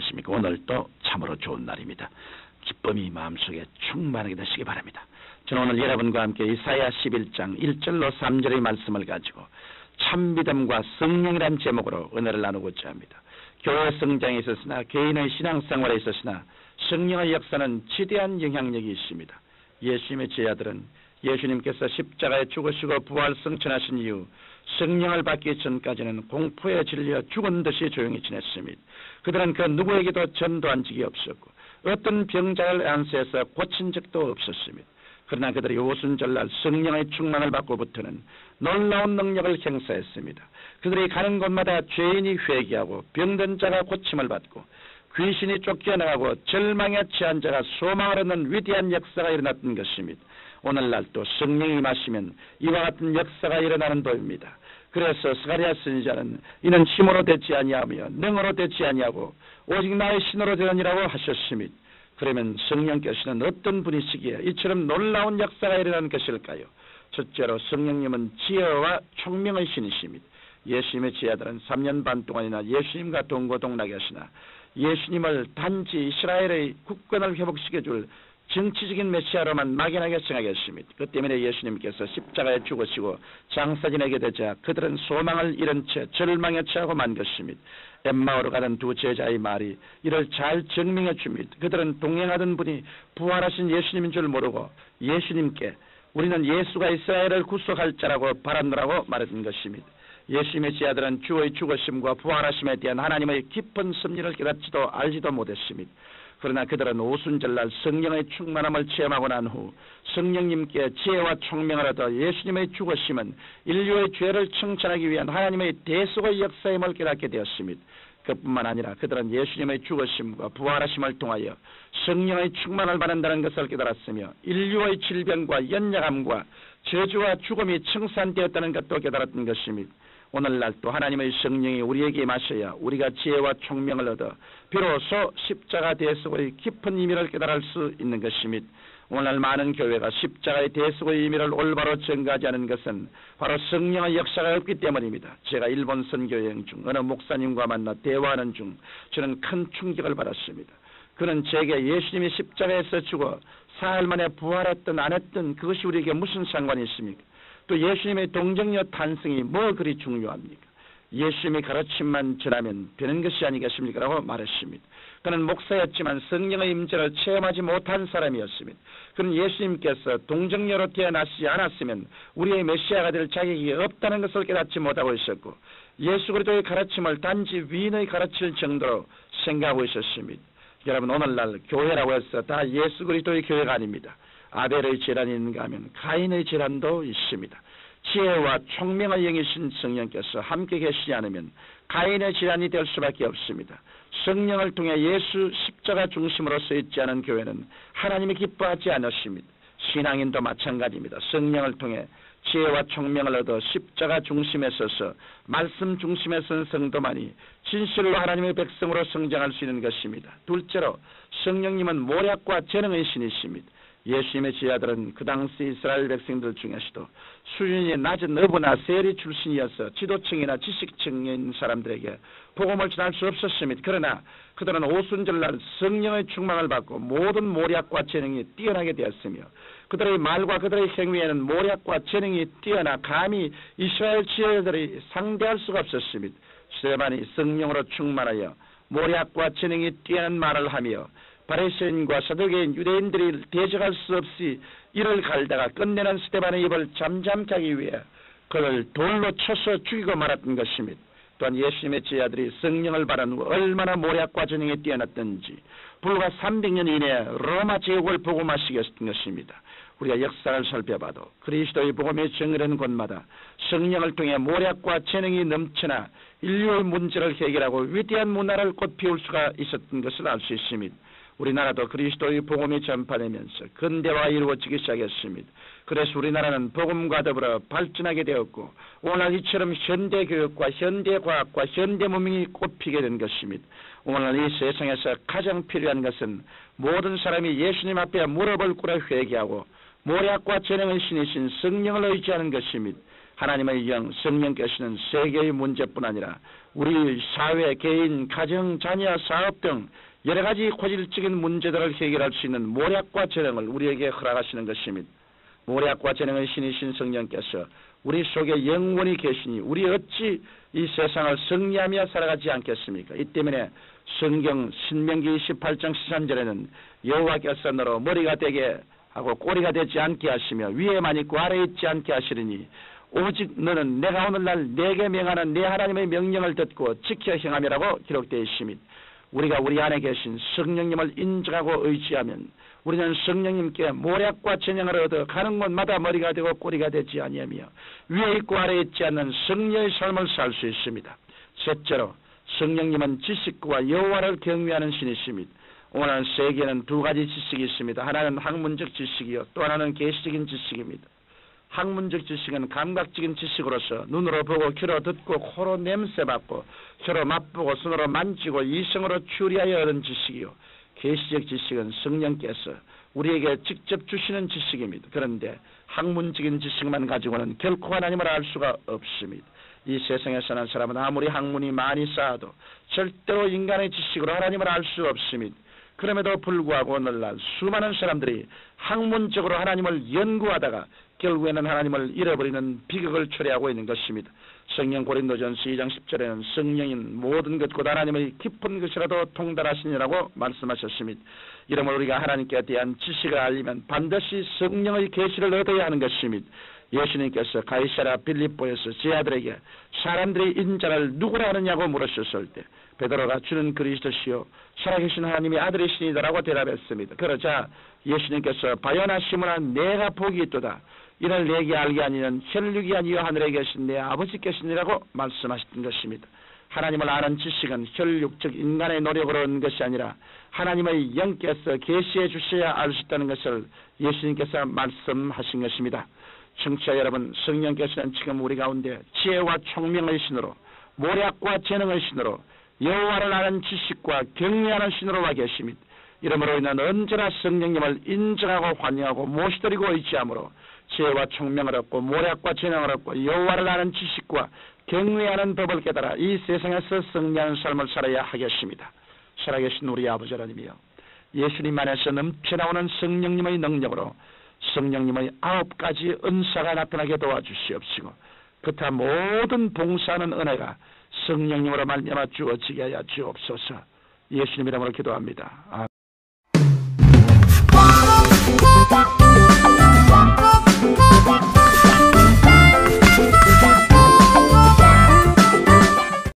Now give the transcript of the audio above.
안녕하십니까. 오늘도 참으로 좋은 날입니다. 기쁨이 마음속에 충만하게 되시기 바랍니다. 저는 오늘 여러분과 함께 이사야 11장 1절로 3절의 말씀을 가지고 참믿음과 성령이란 제목으로 은혜를 나누고자 합니다. 교회 성장에 있었으나 개인의 신앙생활에 있었으나 성령의 역사는 지대한 영향력이 있습니다. 예수님의 제자들은 예수님께서 십자가에 죽으시고 부활 승천하신 이후 성령을 받기 전까지는 공포에 질려 죽은 듯이 조용히 지냈습니다. 그들은 그 누구에게도 전도한 적이 없었고 어떤 병자를 안수해서 고친 적도 없었습니다. 그러나 그들이 오순절날 성령의 충만을 받고부터는 놀라운 능력을 행사했습니다. 그들이 가는 곳마다 죄인이 회개하고 병든 자가 고침을 받고 귀신이 쫓겨나가고 절망에 처한 자가 소망을 얻는 위대한 역사가 일어났던 것입니다. 오늘날도 성령이 임하시면 이와 같은 역사가 일어나는 도입니다. 그래서 스가랴 선지자는 이는 힘으로 되지 아니하며 능으로 되지 아니하고 오직 나의 신으로 되느니라고 하셨습니다. 그러면 성령께서는 어떤 분이시기에 이처럼 놀라운 역사가 일어나는 것일까요? 첫째로 성령님은 지혜와 총명의 신이십니다. 예수님의 제자들은 3년 반 동안이나 예수님과 동고동락이 하시나 예수님을 단지 이스라엘의 국권을 회복시켜줄 정치적인 메시아로만 막연하게 생각했습니다. 그 때문에 예수님께서 십자가에 죽으시고 장사지내게 되자 그들은 소망을 잃은 채 절망에 처하고 만 것입니다. 엠마오로 가는 두 제자의 말이 이를 잘 증명해 줍니다. 그들은 동행하던 분이 부활하신 예수님인 줄 모르고 예수님께 우리는 예수가 이스라엘을 구속할 자라고 바라노라고 말했던 것입니다. 예수님의 제자들은 주의 죽으심과 부활하심에 대한 하나님의 깊은 섭리를 깨닫지도 알지도 못했습니다. 그러나 그들은 오순절날 성령의 충만함을 체험하고 난 후 성령님께 지혜와 총명을 얻어 예수님의 죽으심은 인류의 죄를 청산하기 위한 하나님의 대속의 역사임을 깨닫게 되었습니다. 그뿐만 아니라 그들은 예수님의 죽으심과 부활하심을 통하여 성령의 충만을 받는다는 것을 깨달았으며 인류의 질병과 연약함과 저주와 죽음이 청산되었다는 것도 깨달았던 것입니다. 오늘날 또 하나님의 성령이 우리에게 임하셔야 우리가 지혜와 총명을 얻어 비로소 십자가 대속의 깊은 의미를 깨달을 수 있는 것입니다. 오늘날 많은 교회가 십자가의 대속의 의미를 올바로 전가하지 않은 것은 바로 성령의 역사가 없기 때문입니다. 제가 일본 선교여행 중 어느 목사님과 만나 대화하는 중 저는 큰 충격을 받았습니다. 그는 제게 예수님이 십자가에서 죽어 사흘 만에 부활했든 안 했든 그것이 우리에게 무슨 상관이 있습니까? 또 예수님의 동정녀 탄생이 뭐 그리 중요합니까? 예수님의 가르침만 전하면 되는 것이 아니겠습니까? 라고 말했습니다. 그는 목사였지만 성령의 임재를 체험하지 못한 사람이었습니다. 그는 예수님께서 동정녀로 태어나시지 않았으면 우리의 메시아가 될 자격이 없다는 것을 깨닫지 못하고 있었고 예수 그리스도의 가르침을 단지 위인의 가르칠 정도로 생각하고 있었습니다. 여러분 오늘날 교회라고 해서 다 예수 그리스도의 교회가 아닙니다. 아벨의 재난이 있는가 하면 가인의 재난도 있습니다. 지혜와 총명의 영이신 성령께서 함께 계시지 않으면 가인의 재난이 될 수밖에 없습니다. 성령을 통해 예수 십자가 중심으로 서 있지 않은 교회는 하나님이 기뻐하지 않으십니다. 신앙인도 마찬가지입니다. 성령을 통해 지혜와 총명을 얻어 십자가 중심에 서서 말씀 중심에 선 성도만이 진실로 하나님의 백성으로 성장할 수 있는 것입니다. 둘째로 성령님은 모략과 재능의 신이십니다. 예수님의 제자들은 그 당시 이스라엘 백성들 중에서도 수준이 낮은 어부나 세리 출신이어서 지도층이나 지식층에 있는 사람들에게 복음을 전할 수 없었습니다. 그러나 그들은 오순절날 성령의 충만을 받고 모든 모략과 재능이 뛰어나게 되었으며 그들의 말과 그들의 행위에는 모략과 재능이 뛰어나 감히 이스라엘 지혜들이 상대할 수가 없었습니다. 스데반이 성령으로 충만하여 모략과 재능이 뛰어난 말을 하며 바리새인과 사두개인 유대인들이 대적할 수 없이 이를 갈다가 끝내는 스데반의 입을 잠잠케 하기 위해 그를 돌로 쳐서 죽이고 말았던 것입니다. 또한 예수님의 제자들이 성령을 받은 후 얼마나 모략과 재능이 뛰어났던지 불과 300년 이내에 로마 제국을 복음화시켰던 것입니다. 우리가 역사를 살펴봐도 그리스도의 복음이 정의되는 곳마다 성령을 통해 모략과 재능이 넘쳐나 인류의 문제를 해결하고 위대한 문화를 꽃피울 수가 있었던 것을 알 수 있습니다. 우리나라도 그리스도의 복음이 전파되면서 근대화 이루어지기 시작했습니다. 그래서 우리나라는 복음과 더불어 발전하게 되었고 오늘 이처럼 현대교육과 현대과학과 현대문명이 꽃피게 된 것입니다. 오늘 이 세상에서 가장 필요한 것은 모든 사람이 예수님 앞에 무릎을 꿇어 회개하고 모략과 재능의 신이신 성령을 의지하는 것입니다. 하나님의 영 성령께서는 세계의 문제뿐 아니라 우리 사회, 개인, 가정, 자녀, 사업 등 여러 가지 고질적인 문제들을 해결할 수 있는 모략과 재능을 우리에게 허락하시는 것입니다. 모략과 재능의 신이신 성령께서 우리 속에 영원히 계시니 우리 어찌 이 세상을 승리하며 살아가지 않겠습니까? 이 때문에 성경 신명기 28장 13절에는 여호와께서 너로 머리가 되게 하고 꼬리가 되지 않게 하시며 위에만 있고 아래에 있지 않게 하시리니 오직 너는 내가 오늘날 내게 명하는 내 하나님의 명령을 듣고 지켜 행함이라고 기록되어 있습니다. 우리가 우리 안에 계신 성령님을 인정하고 의지하면 우리는 성령님께 모략과 전형을 얻어 가는 곳마다 머리가 되고 꼬리가 되지 아니하며 위에 있고 아래에 있지 않는 성령의 삶을 살 수 있습니다. 셋째로 성령님은 지식과 여호와를 경외하는 신이십니다. 오늘 세계에는 두 가지 지식이 있습니다. 하나는 학문적 지식이요, 또 하나는 계시적인 지식입니다. 학문적 지식은 감각적인 지식으로서 눈으로 보고 귀로 듣고 코로 냄새 맡고 혀로 맛보고 손으로 만지고 이성으로 추리하여 얻은 지식이요, 계시적 지식은 성령께서 우리에게 직접 주시는 지식입니다. 그런데 학문적인 지식만 가지고는 결코 하나님을 알 수가 없습니다. 이 세상에 사는 사람은 아무리 학문이 많이 쌓아도 절대로 인간의 지식으로 하나님을 알 수 없습니다. 그럼에도 불구하고 오늘날 수많은 사람들이 학문적으로 하나님을 연구하다가 결국에는 하나님을 잃어버리는 비극을 초래하고 있는 것입니다. 성령 고린도전서 2장 10절에는 성령인 모든 것 곧 하나님의 깊은 것이라도 통달하시니라고 말씀하셨습니다. 이러므로 우리가 하나님께 대한 지식을 알리면 반드시 성령의 계시를 얻어야 하는 것입니다. 예수님께서 가이사랴 빌립보에서 제 아들에게 사람들이 인자를 누구라 하느냐고 물으셨을 때 베드로가 주는 그리스도시요 살아계신 하나님의 아들이시니다라고 대답했습니다. 그러자 예수님께서 바요나 시몬아 내가 복이 있도다. 이를 내게 알게 아니면 혈육이 아니요 하늘에 계신 내 아버지께시니라고 말씀하셨던 것입니다. 하나님을 아는 지식은 혈육 즉 인간의 노력으로 얻는 것이 아니라 하나님의 영께서 계시해 주셔야 알 수 있다는 것을 예수님께서 말씀하신 것입니다. 청취자 여러분, 성령께서는 지금 우리 가운데 지혜와 총명의 신으로 모략과 재능의 신으로 여호와를 아는 지식과 경외하는 신으로 와 계십니다. 이러므로 우리는 언제나 성령님을 인정하고 환영하고 모시드리고 의지함으로 지혜와 총명을 얻고 모략과 재능을 얻고 여호와를 아는 지식과 경외하는 법을 깨달아 이 세상에서 승리하는 삶을 살아야 하겠습니다. 살아계신 우리 아버지 하나님이여, 예수님 안에서 넘쳐나오는 성령님의 능력으로 성령님의 9가지 은사가 나타나게 도와주시옵시고 그타 모든 봉사하는 은혜가 성령님으로 말미암아 주어지게 하여 주옵소서. 예수님 이름으로 기도합니다. 아멘.